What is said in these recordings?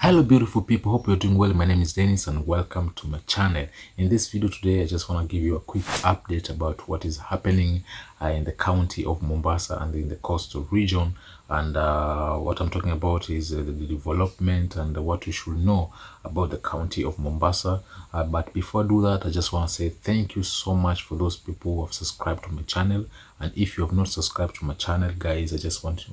Hello beautiful people, hope you're doing well. My name is Dennis and welcome to my channel. In this video today I just want to give you a quick update about what is happening in the county of Mombasa and in the coastal region. And what I'm talking about is the development and what you should know about the county of Mombasa. But before I do that, I just want to say thank you so much for those people who have subscribed to my channel. And if you have not subscribed to my channel, guys,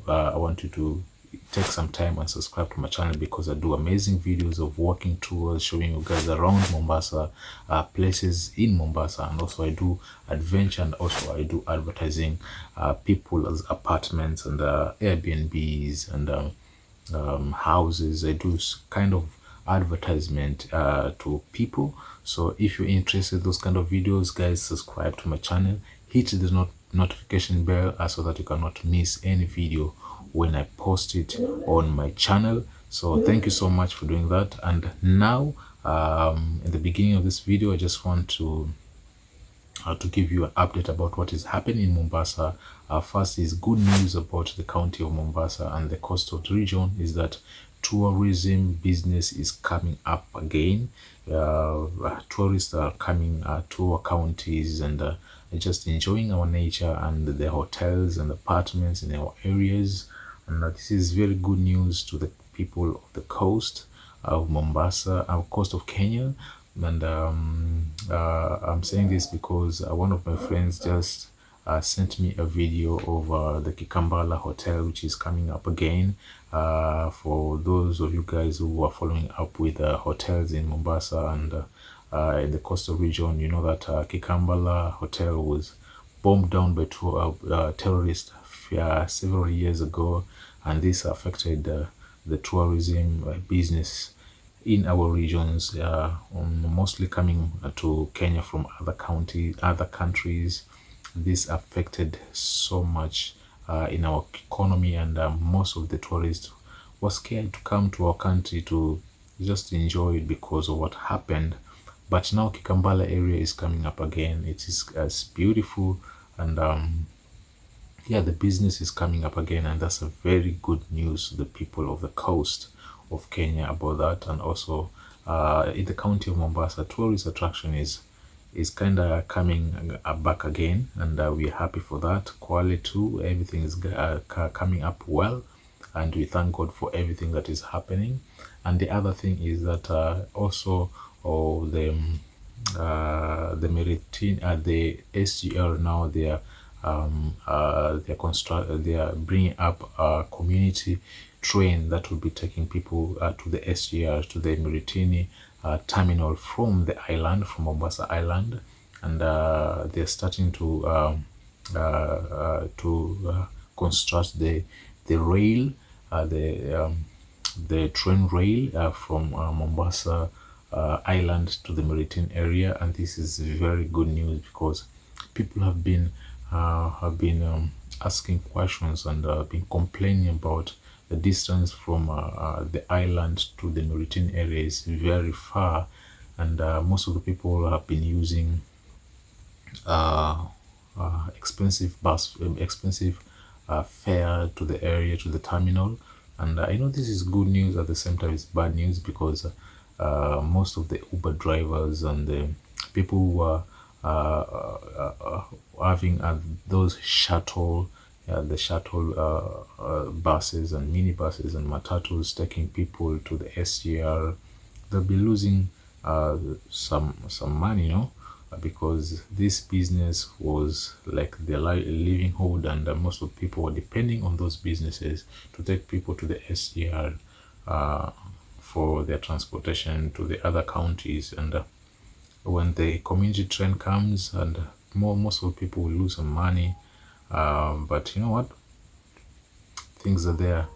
I want you to take some time and subscribe to my channel, because I do amazing videos of walking tours, showing you guys around Mombasa, places in Mombasa, and also I do adventure, and also I do advertising, people's apartments and Airbnbs and houses. I do kind of advertisement to people. So if you're interested in those kind of videos, guys, subscribe to my channel, hit the notification bell so that you cannot miss any video when I post it on my channel. So thank you so much for doing that. And now in the beginning of this video, I just want to give you an update about what is happening in Mombasa. First is good news about the county of Mombasa and the coastal region is that tourism business is coming up again. Tourists are coming to our counties and just enjoying our nature and the hotels and apartments in our areas. And this is very good news to the people of the coast of Mombasa, our coast of Kenya. And I'm saying this because one of my friends just sent me a video of the Kikambala Hotel, which is coming up again. For those of you guys who are following up with hotels in Mombasa and in the coastal region, you know that Kikambala Hotel was bombed down by two terrorists several years ago, and this affected the tourism business in our regions, mostly coming to Kenya from other countries. This affected so much in our economy, and most of the tourists were scared to come to our country to just enjoy it because of what happened. But now Kikambala area is coming up again. It is beautiful, and yeah, the business is coming up again, and that's a very good news to the people of the coast of Kenya about that. And also in the county of Mombasa, tourist attraction is kind of coming back again, and we're happy for that. Quality too, everything is coming up well, and we thank God for everything that is happening. And the other thing is that also the Meritin, the SGR now, they are bringing up a community train that will be taking people to the SGR, to the Meritini terminal from the island, from Mombasa Island, and they're starting to construct the rail, the train rail from Mombasa Island to the Meritin area. And this is very good news because people have been asking questions and been complaining about the distance from the island to the Meritin area is very far, and most of the people have been using expensive fare to the area, to the terminal. And I know this is good news, at the same time it's bad news, because most of the Uber drivers and the people who are having those the shuttle buses and mini buses and matatus taking people to the SGR, they'll be losing some money, because this business was like their livelihood, and most of the people were depending on those businesses to take people to the SGR for their transportation to the other counties. And when the community train comes, and most of the people will lose some money, but you know what, things are there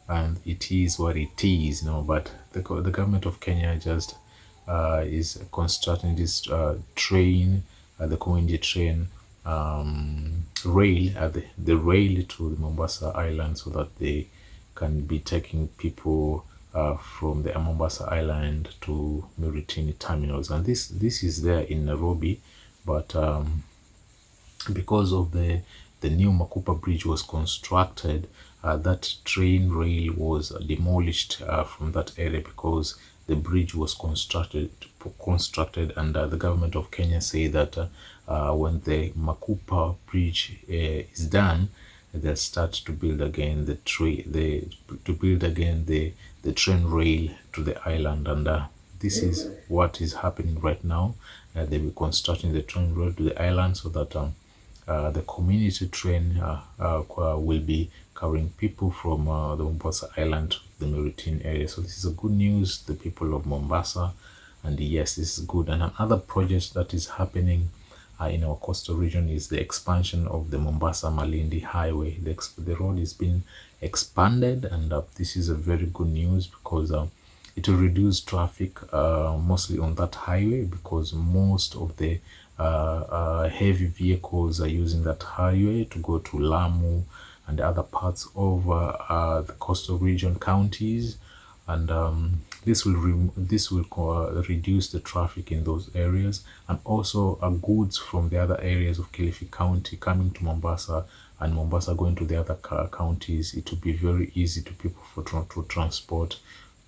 and it is what it is, but the government of Kenya just is constructing this train, the community train rail, the rail to the Mombasa Island, so that they can be taking people from the Mombasa Island to Meritini terminals. And this is there in Nairobi, but because of the new Makupa bridge was constructed, that train rail was demolished from that area because the bridge was constructed, and the government of Kenya say that when the Makupa bridge is done, they'll start to build again the train rail to the island. And this is what is happening right now. They'll be constructing the train rail to the island so that the community train will be carrying people from the Mombasa Island to the Maritime area. So this is a good news to the people of Mombasa, and yes, this is good. And another project that is happening in our coastal region is the expansion of the Mombasa Malindi Highway. The road is being expanded, and this is a very good news because it will reduce traffic mostly on that highway, because most of the heavy vehicles are using that highway to go to Lamu and other parts of the coastal region counties. And this will reduce the traffic in those areas, and also goods from the other areas of Kilifi County coming to Mombasa, and Mombasa going to the other counties. It will be very easy to people to transport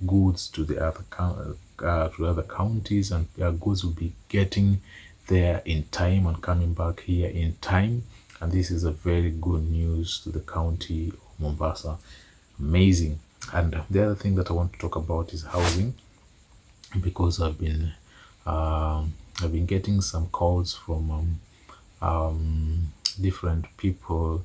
goods to the other counties, and goods will be getting there in time and coming back here in time. And this is a very good news to the county of Mombasa. Amazing. And the other thing that I want to talk about is housing, because I've been getting some calls from different people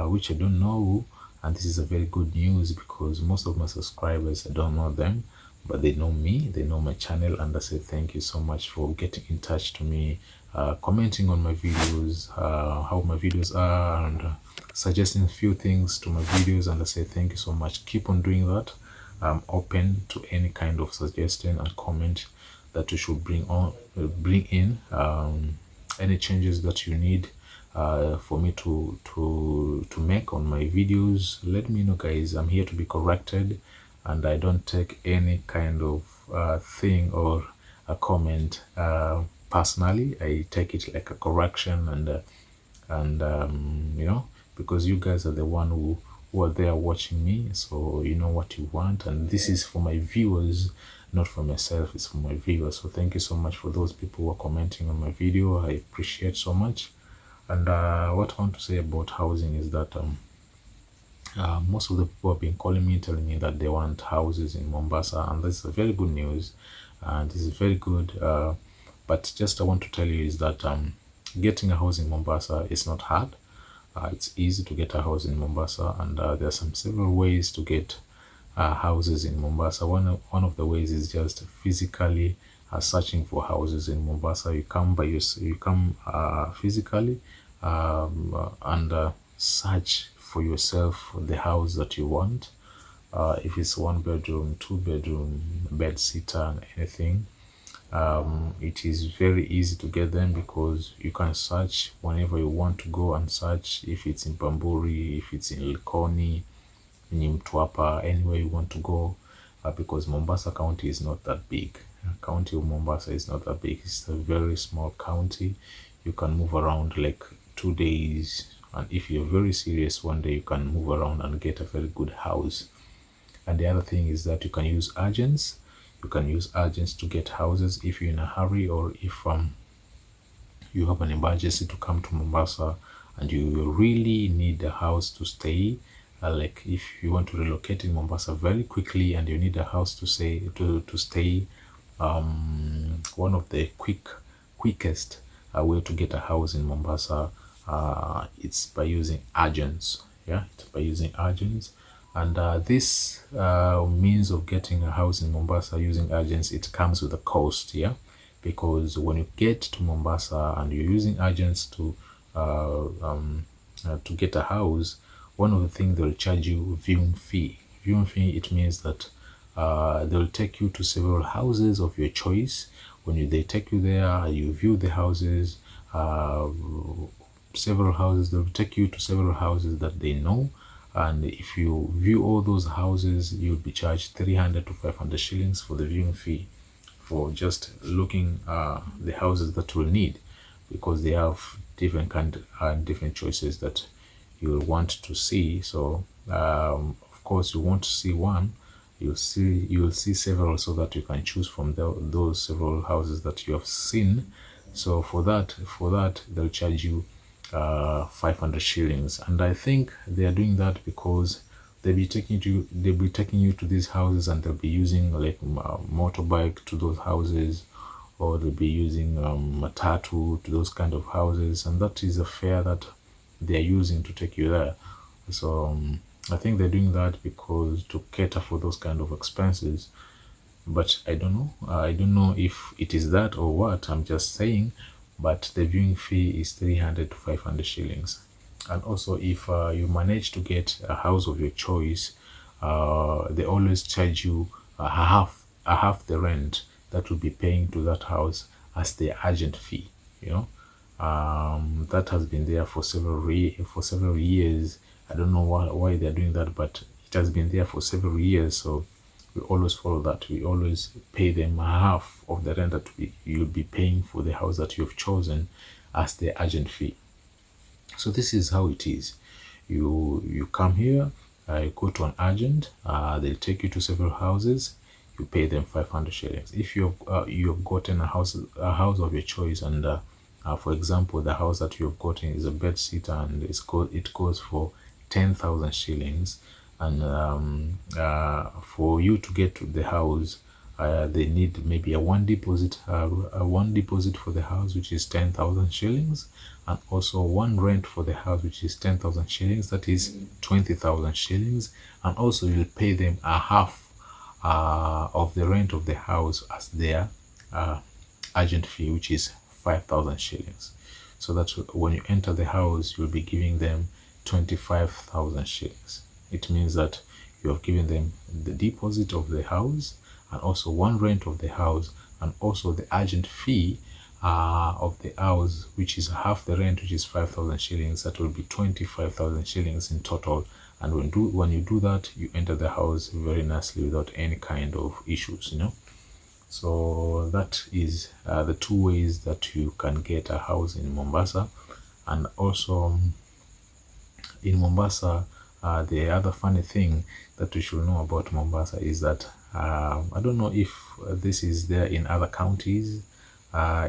which I don't know, and this is a very good news because most of my subscribers, I don't know them, but they know me, they know my channel, and I say thank you so much for getting in touch to me, commenting on my videos, how my videos are, and suggesting a few things to my videos. And I say thank you so much. Keep on doing that. I'm open to any kind of suggestion and comment that you should bring in, any changes that you need for me to make on my videos. Let me know, guys. I'm here to be corrected, and I don't take any kind of thing or a comment personally. I take it like a correction, and you know, because you guys are the one who are there watching me, so you know what you want, and this is for my viewers, not for myself. It's for my viewers. So thank you so much for those people who are commenting on my video. I appreciate so much. And what I want to say about housing is that most of the people have been calling me, telling me that they want houses in Mombasa, and this is very good news, and this is very good. But just I want to tell you is that getting a house in Mombasa is not hard. It's easy to get a house in Mombasa, and there are several ways to get houses in Mombasa. One of the ways is just physically searching for houses in Mombasa. You come physically and search for yourself the house that you want. If it's 1 bedroom, 2 bedroom, bed sitter, and anything, it is very easy to get them, because you can search whenever you want to go and search. If it's in Bamburi, if it's in Likoni, in Mtwapa, anywhere you want to go, because Mombasa County is not that big. County of Mombasa is not that big. It's a very small county. You can move around like 2 days, and if you're very serious, one day you can move around and get a very good house. And the other thing is that you can use agents. You can use agents to get houses if you're in a hurry, or if you have an emergency to come to Mombasa and you really need a house to stay. Like if you want to relocate in Mombasa very quickly and you need a house to stay, one of the quickest way to get a house in Mombasa, it's by using agents. Yeah, it's by using agents. And this means of getting a house in Mombasa using agents, it comes with a cost. Yeah, because when you get to Mombasa and you're using agents to get a house, one of the things they'll charge you viewing fee. Viewing fee, it means that they'll take you to several houses of your choice. When they take you there, you view the houses, several houses. They'll take you to several houses that they know, and if you view all those houses, you'll be charged 300 to 500 shillings for the viewing fee, for just looking the houses that you will need, because they have different choices that you will want to see. So Of course, you won't see one. You'll see several, so that you can choose from those several houses that you have seen. So for that they'll charge you 500 shillings, and I think they are doing that because they'll be taking you to these houses, and they'll be using like motorbike to those houses, or they'll be using matatu to those kind of houses, and that is a fare that they're using to take you there. So I think they're doing that because to cater for those kind of expenses, but I don't know. I don't know if it is that or what. I'm just saying. But the viewing fee is 300 to 500 shillings. And also, if you manage to get a house of your choice, they always charge you a half the rent that will be paying to that house as the agent fee. You know, that has been there for several years. I don't know why they're doing that, but it has been there for several years. So we always follow that. We always pay them half of the rent that you'll be paying for the house that you've chosen as the agent fee. So this is how it is. You come here, you go to an agent, they'll take you to several houses, you pay them 500 shillings. If you've gotten a house of your choice, and for example, the house that you've gotten is a bed sitter, and it goes for 10,000 shillings, and for you to get to the house, they need maybe a one deposit for the house, which is 10,000 shillings, and also one rent for the house, which is 10,000 shillings, that is 20,000 shillings, and also you'll pay them a half of the rent of the house as their agent fee, which is 5,000 shillings. So that when you enter the house, you'll be giving them 25,000 shillings. It means that you have given them the deposit of the house, and also one rent of the house, and also the agent fee of the house, which is half the rent, which is 5,000 shillings. That will be 25,000 shillings in total. And when you do that, you enter the house very nicely without any kind of issues, you know. So that is the two ways that you can get a house in Mombasa. And also in Mombasa, the other funny thing that we should know about Mombasa is that I don't know if this is there in other counties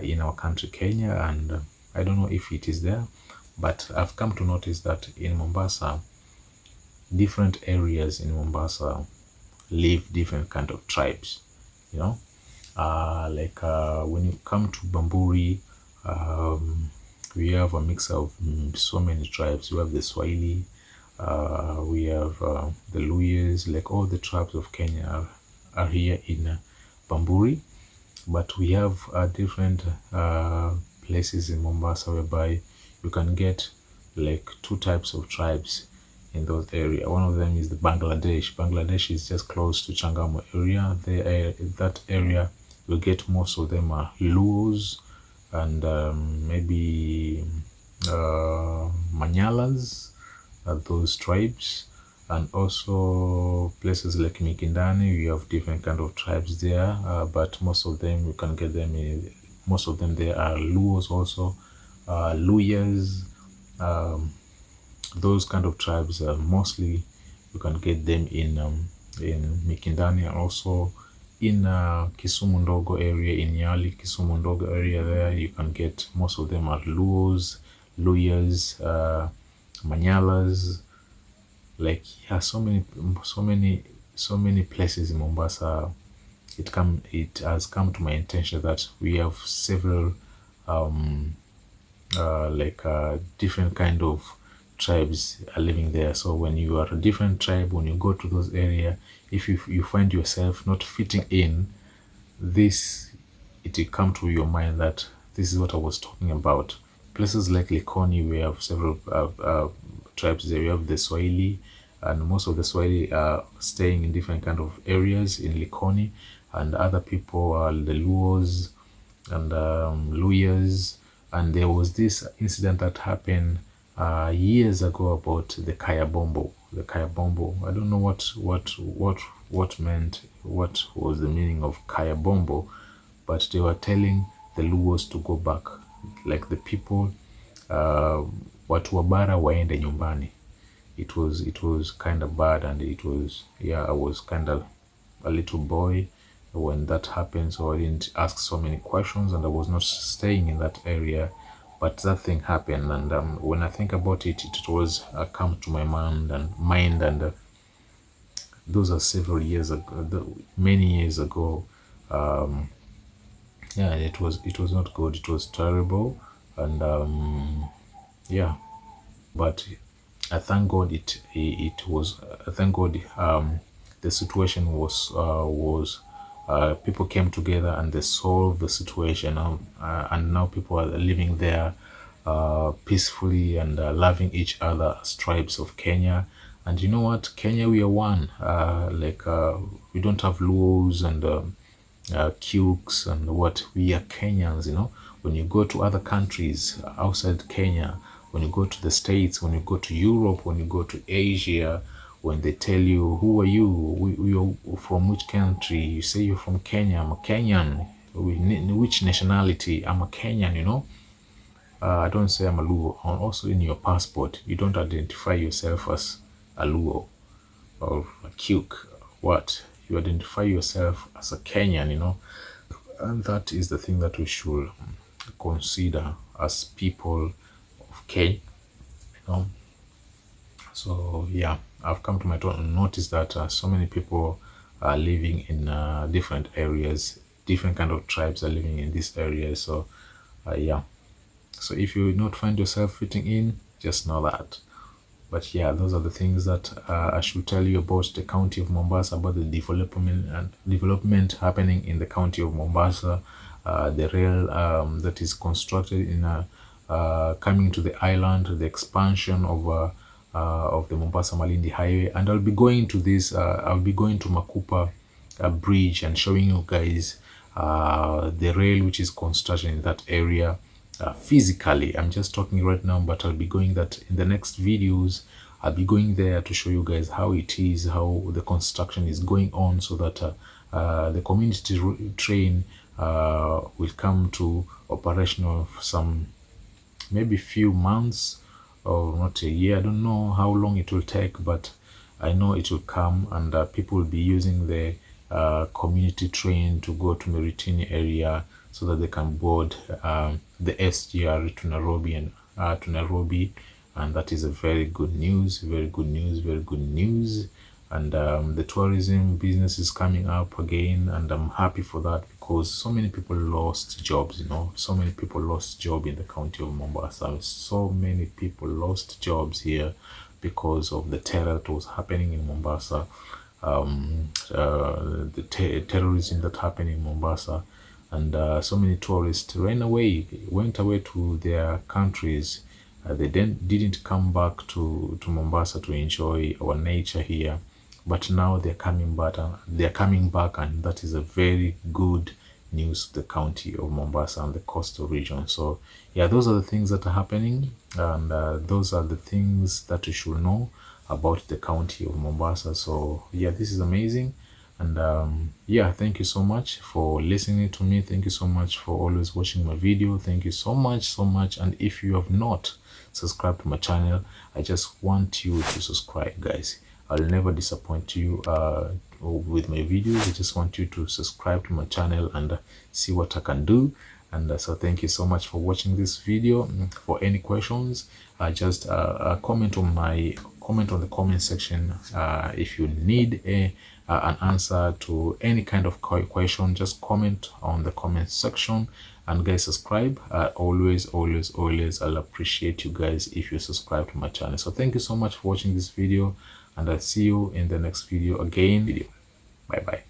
in our country, Kenya, and I don't know if it is there, but I've come to notice that in Mombasa, different areas in Mombasa live different kind of tribes, you know. Like when you come to Bamburi, we have a mix of so many tribes. We have the Swahili, we have the Luyas, like all the tribes of Kenya are here in Bamburi. But we have different places in Mombasa whereby you can get like two types of tribes in those areas. One of them is the Bangladesh. Bangladesh is just close to Changamwe area. That area you'll get most of them are Luos, and maybe Manyalas, those tribes. And also places like Mikindani, we have different kind of tribes there, but most of them you can get them in, most of them there are Luos also, Luyas, those kind of tribes. Mostly you can get them in Mikindani, and also in Kisumu Ndogo area, in Nyali Kisumu Ndogo area, there you can get most of them are Luos, Luyas, Manyalas. Like, yeah, so many places in Mombasa. It has come to my attention that we have several different kind of tribes are living there. So when you are a different tribe, when you go to those areas, if you find yourself not fitting in, it will come to your mind that this is what I was talking about. Places like Likoni, we have several tribes there. We have the Swahili, and most of the Swahili are staying in different kind of areas in Likoni, and other people are the Luos and Luyas. And there was this incident that happened years ago about the Kayabombo. The Kayabombo. I don't know what was the meaning of Kayabombo, but they were telling the Luos to go back, like the people watu wa bara waende nyumbani. it was kind of bad, and it was, yeah, I was kind of a little boy when that happened, so I didn't ask so many questions, and I was not staying in that area. But that thing happened, and when I think about it, it was come to my mind, and those are several years ago, many years ago. Yeah, it was not good, it was terrible, and yeah, but I thank God it was, I thank God the situation was people came together and they solved the situation, and now people are living there peacefully and loving each other as tribes of Kenya. And you know what, Kenya, we are one. We don't have laws and Cukes and what, we are Kenyans, you know. When you go to other countries outside Kenya, when you go to the States, when you go to Europe, when you go to Asia, when they tell you, who are you, you're from which country, you say you're from Kenya, I'm a Kenyan. Which nationality, I'm a Kenyan, you know. I don't say I'm a Luo. Also in your passport, you don't identify yourself as a Luo or a Cuke. What? You identify yourself as a Kenyan, you know. And that is the thing that we should consider as people of Kenya, you know. So yeah, I've come to my notice that so many people are living in different areas, different kind of tribes are living in this area. So yeah, so if you not find yourself fitting in, just know that. But yeah, those are the things that I should tell you about the county of Mombasa, about the development happening in the county of Mombasa, the rail that is constructed in coming to the island, the expansion of the Mombasa Malindi highway. And I'll be going to this, I'll be going to Makupa bridge and showing you guys the rail which is constructed in that area. Physically, I'm just talking right now, but I'll be going that in the next videos. I'll be going there to show you guys how it is, how the construction is going on, so that the community train will come to operational some maybe few months or not a year. I don't know how long it will take, but I know it will come, and people will be using the community train to go to Meritini area, so that they can board the SGR to Nairobi, and that is a very good news, very good news, very good news. And the tourism business is coming up again, and I'm happy for that, because so many people lost jobs, you know. So many people lost job in the county of Mombasa. So many people lost jobs here because of the terror that was happening in Mombasa, the terrorism that happened in Mombasa. And so many tourists went away to their countries. They didn't come back to Mombasa to enjoy our nature here, but now they're coming back, and that is a very good news to the county of Mombasa and the coastal region. So yeah, those are the things that are happening, and those are the things that you should know about the county of Mombasa. So yeah, this is amazing. And yeah, thank you so much for listening to me. Thank you so much for always watching my video. Thank you so much. And if you have not subscribed to my channel, I just want you to subscribe, guys. I'll never disappoint you with my videos. I just want you to subscribe to my channel and see what I can do. And so thank you so much for watching this video. For any questions, just comment on the comment section. If you need an answer to any kind of question, just comment on the comment section. And guys, subscribe. Always I'll appreciate you guys if you subscribe to my channel. So thank you so much for watching this video, and I'll see you in the next video again. Bye bye.